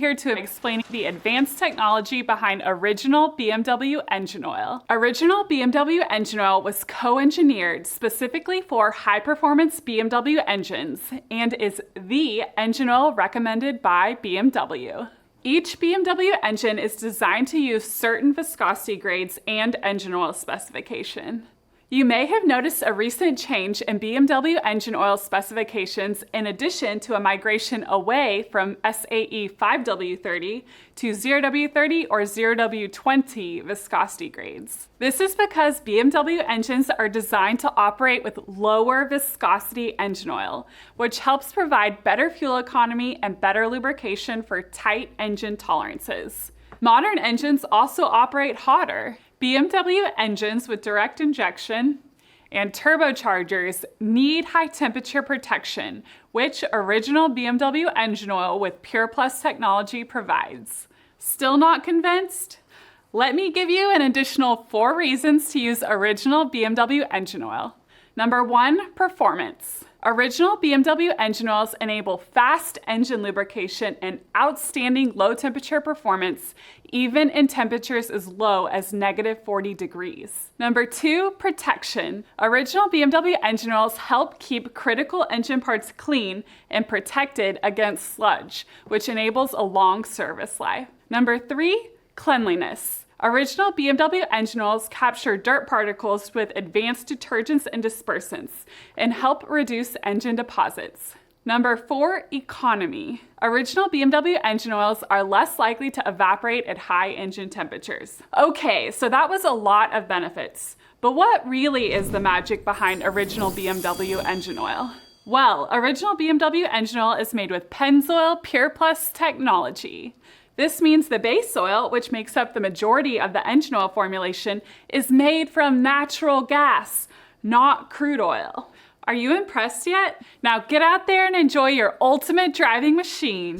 here to explain the advanced technology behind original BMW engine oil. Original BMW engine oil was co-engineered specifically for high-performance BMW engines and is the engine oil recommended by BMW. Each BMW engine is designed to use certain viscosity grades and engine oil specification. You may have noticed a recent change in BMW engine oil specifications in addition to a migration away from SAE 5W30 to 0W30 or 0W20 viscosity grades. This is because BMW engines are designed to operate with lower viscosity engine oil, which helps provide better fuel economy and better lubrication for tight engine tolerances. Modern engines also operate hotter. BMW engines with direct injection and turbochargers need high temperature protection, which original BMW engine oil with Pure Plus technology provides. Still not convinced? Let me give you an additional 4 reasons to use original BMW engine oil. Number 1, performance. Original BMW engine oils enable fast engine lubrication and outstanding low temperature performance, even in temperatures as low as -40 degrees. Number 2, protection. Original BMW engine oils help keep critical engine parts clean and protected against sludge, which enables a long service life. Number 3, cleanliness. Original BMW engine oils capture dirt particles with advanced detergents and dispersants and help reduce engine deposits. Number 4, economy. Original BMW engine oils are less likely to evaporate at high engine temperatures. Okay, so that was a lot of benefits. But what really is the magic behind original BMW engine oil? Well, original BMW engine oil is made with Pennzoil Pure Plus technology. This means the base oil, which makes up the majority of the engine oil formulation, is made from natural gas, not crude oil. Are you impressed yet? Now get out there and enjoy your ultimate driving machine.